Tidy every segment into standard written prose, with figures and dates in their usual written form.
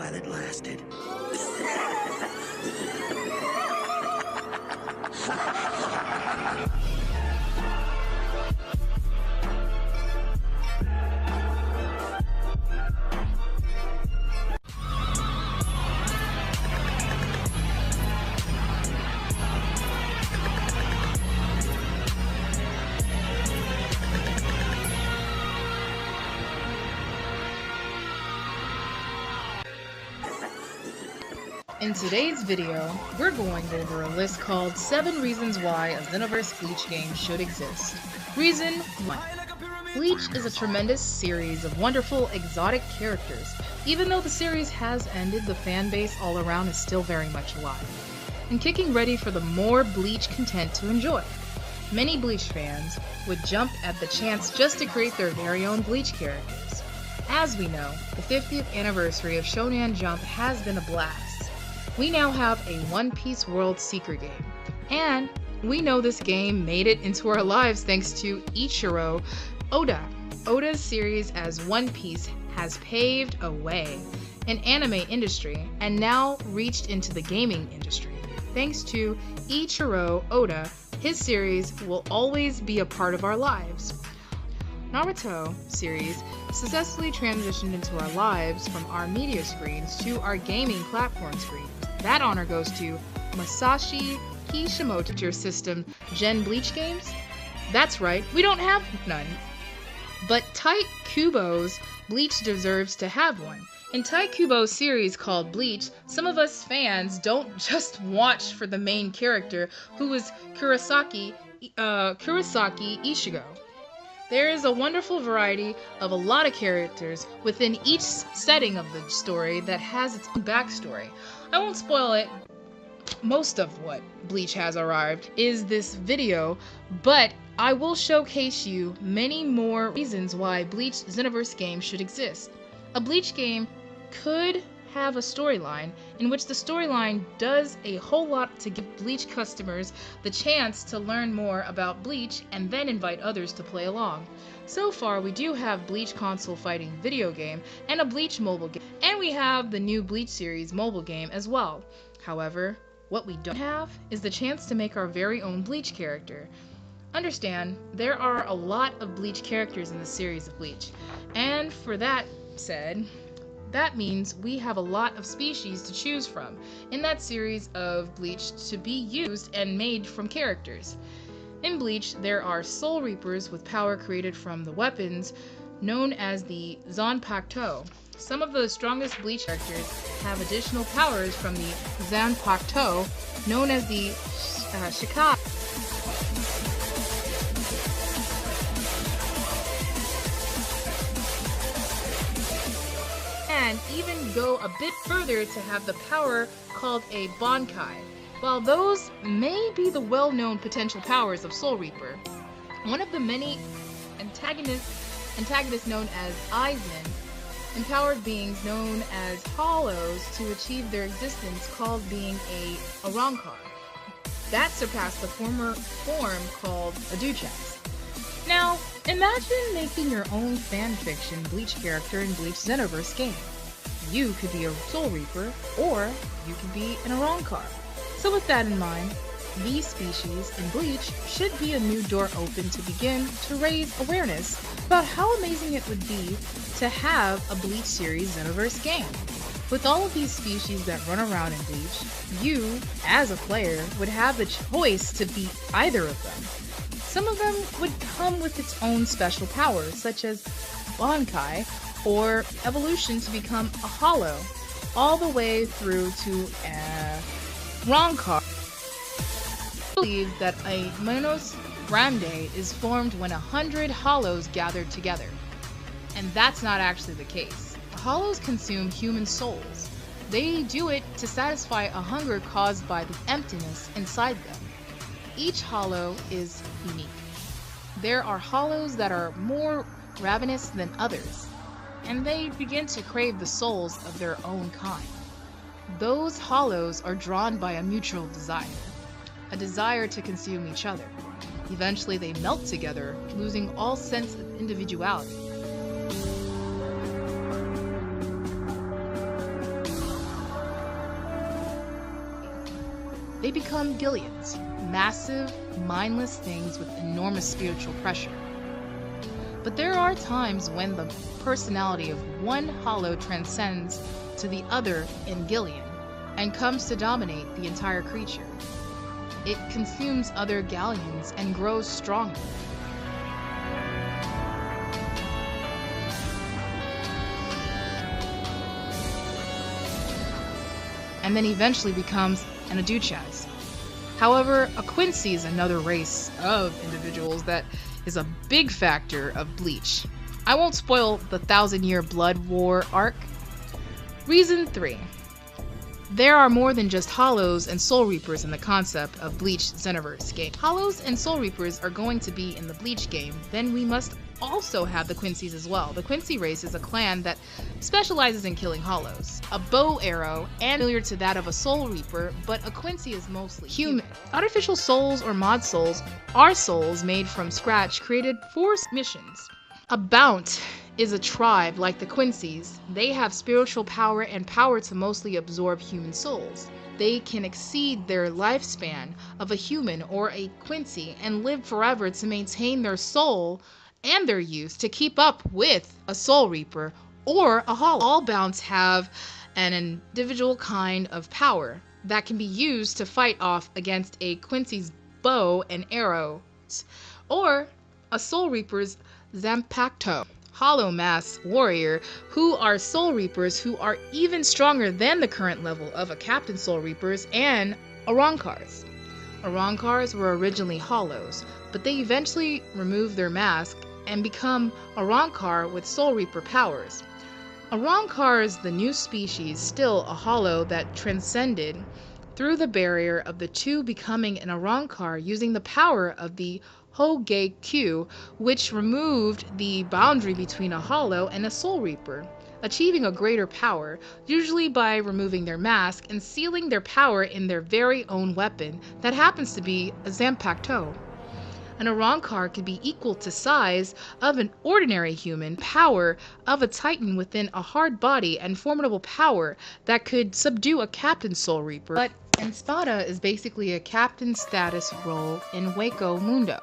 while it lasted. In today's video, we're going over a list called 7 Reasons Why a Xenoverse Bleach game should exist. Reason 1. Bleach is a tremendous series of wonderful, exotic characters. Even though the series has ended, the fan base all around is still very much alive, and kicking ready for the more Bleach content to enjoy. Many Bleach fans would jump at the chance just to create their very own Bleach characters. As we know, the 50th anniversary of Shonen Jump has been a blast. We now have a One Piece World Seeker game, and we know this game made it into our lives thanks to Ichiro Oda. Oda's series as One Piece has paved a way in anime industry and now reached into the gaming industry. Thanks to Ichiro Oda, his series will always be a part of our lives. Naruto series successfully transitioned into our lives from our media screens to our gaming platform screens. That honor goes to Masashi Kishimoto's system Gen Bleachgames. That's right, we don't have none. But Tite Kubo's Bleach deserves to have one. In Tite Kubo's series called Bleach, some of us fans don't just watch for the main character, who is Kurosaki Ishigo. There is a wonderful variety of a lot of characters within each setting of the story that has its own backstory. I won't spoil it. Most of what Bleach has arrived is this video, but I will showcase you many more reasons why Bleach Xenoverse games should exist. A Bleach game could have a storyline in which the storyline does a whole lot to give Bleach customers the chance to learn more about Bleach and then invite others to play along. So far, we do have Bleach console fighting video game and a Bleach mobile game, and we have the new Bleach series mobile game as well. However, what we don't have is the chance to make our very own Bleach character. Understand, there are a lot of Bleach characters in the series of Bleach, and for that said, that means we have a lot of species to choose from in that series of Bleach to be used and made from characters. In Bleach, there are Soul Reapers with power created from the weapons known as the Zanpakuto. Some of the strongest Bleach characters have additional powers from the Zanpakuto known as the Shika. And even go a bit further to have the power called a Bankai. While those may be the well-known potential powers of Soul Reaper, one of the many antagonists known as Aizen, empowered beings known as Hollows to achieve their existence called being a Rancor. That surpassed the former form called a Duchess. Now, imagine making your own fanfiction Bleach character in Bleach Xenoverse game. You could be a Soul Reaper, or you could be an Rancor. So with that in mind, these species in Bleach should be a new door open to begin to raise awareness about how amazing it would be to have a Bleach series Xenoverse game. With all of these species that run around in Bleach, you, as a player, would have the choice to beat either of them. Some of them would come with its own special powers, such as Bankai, or evolution to become a Hollow, all the way through to a Rancor. I believe that a Menos Grande is formed when 100 Hollows gathered together, and that's not actually the case. Hollows consume human souls. They do it to satisfy a hunger caused by the emptiness inside them. Each Hollow is unique. There are Hollows that are more ravenous than others, and they begin to crave the souls of their own kind. Those Hollows are drawn by a mutual desire, a desire to consume each other. Eventually they melt together, losing all sense of individuality. they become Gillians, massive, mindless things with enormous spiritual pressure. But there are times when the personality of one hollow transcends to the other in Gillian and comes to dominate the entire creature. It consumes other Gallians and grows stronger. And then eventually becomes an Aduchas. However, a Quincy is another race of individuals that is a big factor of Bleach. I won't spoil the 1,000-year Blood War arc. Reason 3. There are more than just Hollows and Soul Reapers in the concept of Bleach Xenoverse game. Hollows and Soul Reapers are going to be in the Bleach game, then we must also have the Quincies as well. The Quincy race is a clan that specializes in killing Hollows. A bow arrow, and similar to that of a Soul Reaper, but a Quincy is mostly human. Artificial souls or mod souls are souls made from scratch created for missions. A Bount is a tribe like the Quincies. They have spiritual power and power to mostly absorb human souls. They can exceed their lifespan of a human or a Quincy and live forever to maintain their soul and their youth to keep up with a Soul Reaper or a Hollow. All Bounts have an individual kind of power that can be used to fight off against a Quincy's bow and arrows or a Soul Reaper's Zanpakuto. Hollow Mass Warrior, who are Soul Reapers who are even stronger than the current level of a Captain Soul Reapers and Arrancars. Arrancars were originally Hollows, but they eventually removed their mask and become Arrancar with Soul Reaper powers. Arrancar is the new species, still a Hollow that transcended through the barrier of the two, becoming an Arrancar using the power of the Hogei-Q, which removed the boundary between a Hollow and a Soul Reaper, achieving a greater power, usually by removing their mask and sealing their power in their very own weapon that happens to be a Zanpakuto. An Arrancar could be equal to size of an ordinary human, power of a Titan within a hard body, and formidable power that could subdue a Captain Soul Reaper. But Espada is basically a captain status role in Hueco Mundo.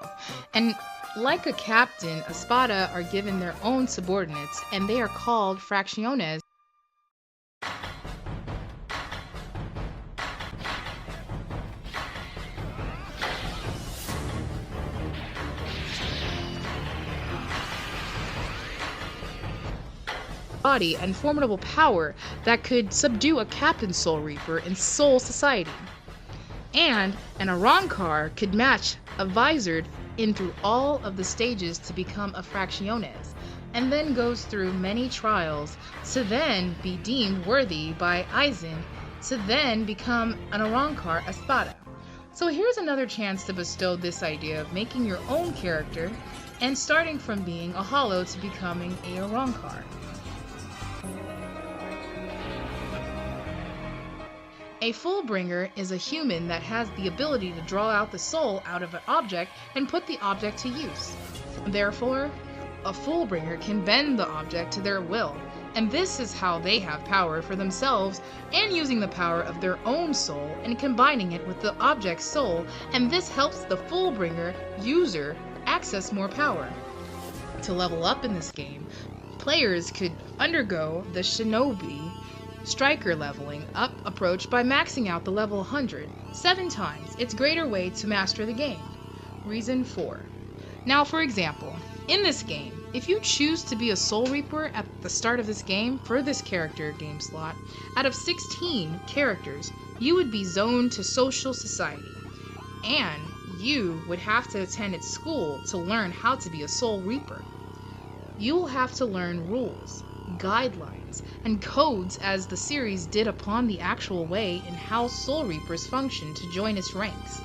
And like a captain, Espada are given their own subordinates, and they are called Fracciones. Body and formidable power that could subdue a Captain Soul Reaper in Soul Society. And an Arrancar could match a Visored in through all of the stages to become a Fracciones, and then goes through many trials to then be deemed worthy by Aizen to then become an Arrancar Espada. So here's another chance to bestow this idea of making your own character and starting from being a Hollow to becoming a Arrancar. A Fullbringer is a human that has the ability to draw out the soul out of an object and put the object to use. Therefore, a Fullbringer can bend the object to their will, and this is how they have power for themselves and using the power of their own soul and combining it with the object's soul, and this helps the Fullbringer user access more power. To level up in this game, players could undergo the Shinobi Striker leveling up approach by maxing out the level 100 7 times. It's a greater way to master the game. Reason 4. Now, for example, in this game, if you choose to be a Soul Reaper at the start of this game for this character game slot, out of 16 characters, you would be zoned to Social Society, and you would have to attend its school to learn how to be a Soul Reaper. You will have to learn rules, guidelines, and codes as the series did upon the actual way in how Soul Reapers function to join its ranks.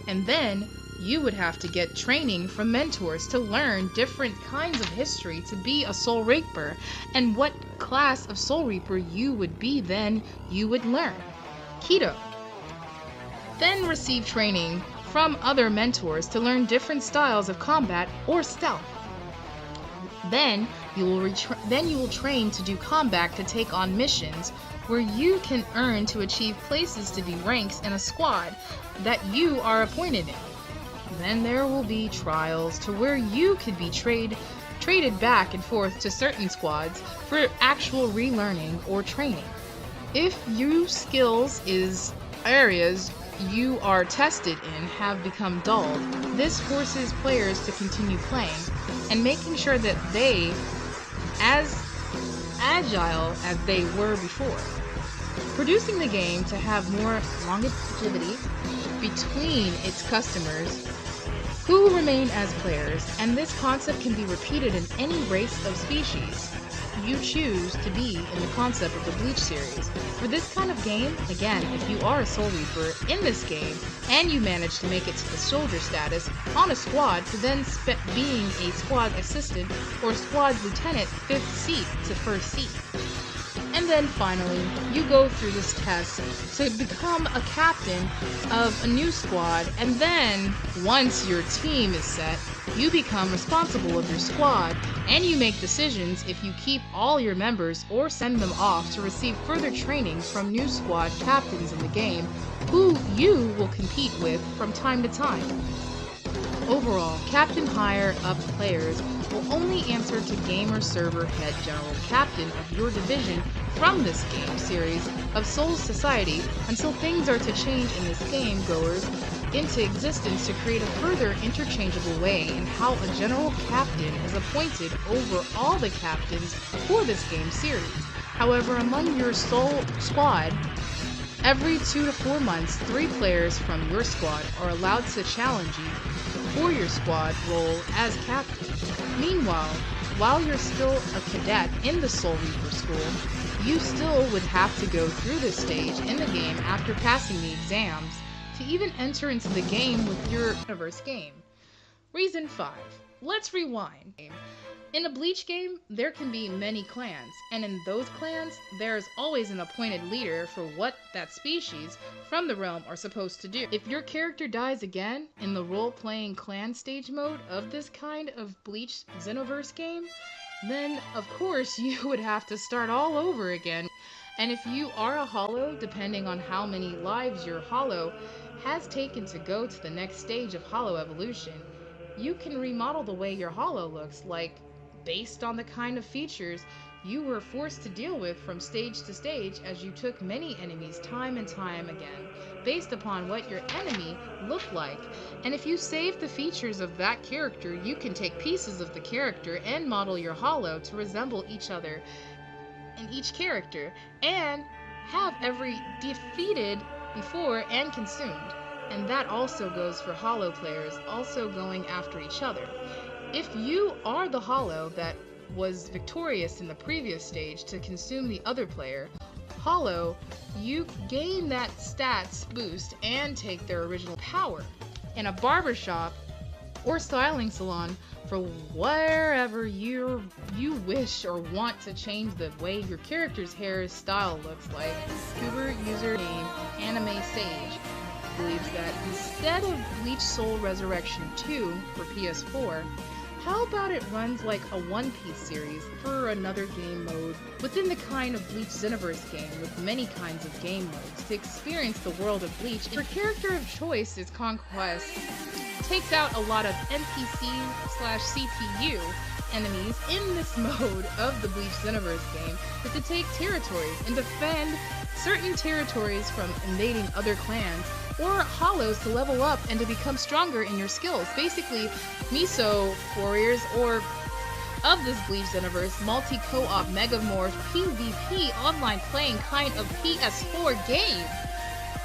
And then you would have to get training from mentors to learn different kinds of history to be a Soul Reaper, and what class of Soul Reaper you would be then you would learn. Keto. Then receive training from other mentors to learn different styles of combat or stealth. Then Then you will train to do combat to take on missions where you can earn to achieve places to be ranks in a squad that you are appointed in. Then there will be trials to where you could be traded back and forth to certain squads for actual relearning or training. If your skills is areas you are tested in have become dulled, this forces players to continue playing and making sure that they as agile as they were before. Producing the game to have more longevity between its customers who remain as players, and this concept can be repeated in any race of species you choose to be in the concept of the Bleach series. For this kind of game, again, if you are a Soul Reaper in this game, and you manage to make it to the soldier status on a squad to then being a squad assistant or squad lieutenant 5th seat to 1st seat. And then finally, you go through this test to become a captain of a new squad, and then once your team is set, you become responsible of your squad, and you make decisions if you keep all your members or send them off to receive further training from new squad captains in the game, who you will compete with from time to time. Overall, captain higher up players will only answer to gamer server head general captain of your division from this game series of Soul Society until things are to change in this game goers into existence to create a further interchangeable way in how a general captain is appointed over all the captains for this game series. However, among your Soul squad, every 2 to 4 months, 3 players from your squad are allowed to challenge you for your squad role as captain. Meanwhile, while you're still a cadet in the Soul Reaper school, you still would have to go through this stage in the game after passing the exams to even enter into the game with your Xenoverse game. Reason 5. Let's rewind. In a Bleach game, there can be many clans, and in those clans, there is always an appointed leader for what that species from the realm are supposed to do. If your character dies again in the role-playing clan stage mode of this kind of Bleach Xenoverse game, then of course you would have to start all over again. And if you are a hollow, depending on how many lives your hollow has taken to go to the next stage of hollow evolution, you can remodel the way your hollow looks like based on the kind of features you were forced to deal with from stage to stage as you took many enemies time and time again, based upon what your enemy looked like. And if you save the features of that character, you can take pieces of the character and model your hollow to resemble each other in each character, and have every defeated before and consumed. And that also goes for hollow players also going after each other. If you are the hollow that was victorious in the previous stage to consume the other player, hollow, you gain that stats boost and take their original power. In a barbershop or styling salon, for wherever you wish or want to change the way your character's hairstyle looks like, Uber username Anime Sage believes that instead of Bleach Soul Resurrection 2 for PS4, how about it runs like a One Piece series for another game mode within the kind of Bleach Xenoverse game with many kinds of game modes to experience the world of Bleach. Your character of choice is Conquest takes out a lot of NPC/CPU enemies in this mode of the Bleach Xenoverse game, but to take territories and defend certain territories from invading other clans, or hollows to level up and to become stronger in your skills. Basically, Miso Warriors, or of this Bleach Xenoverse multi-co-op megamorph PvP online playing kind of PS4 game.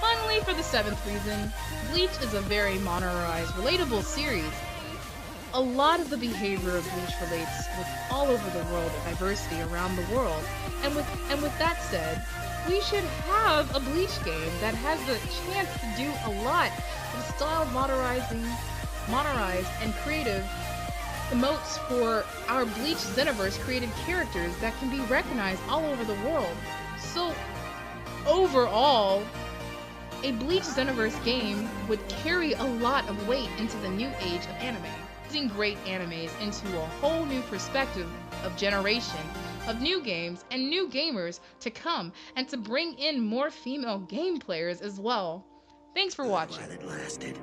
Finally, for the 7th reason, Bleach is a very modernized, relatable series. A lot of the behavior of Bleach relates with all over the world and diversity around the world. And with that said, we should have a Bleach game that has the chance to do a lot of style modernized and creative emotes for our Bleach Xenoverse created characters that can be recognized all over the world. So overall, a Bleach Xenoverse game would carry a lot of weight into the new age of anime, using great animes into a whole new perspective of generation of new games and new gamers to come, and to bring in more female game players as well. Thanks for watching. While it lasted.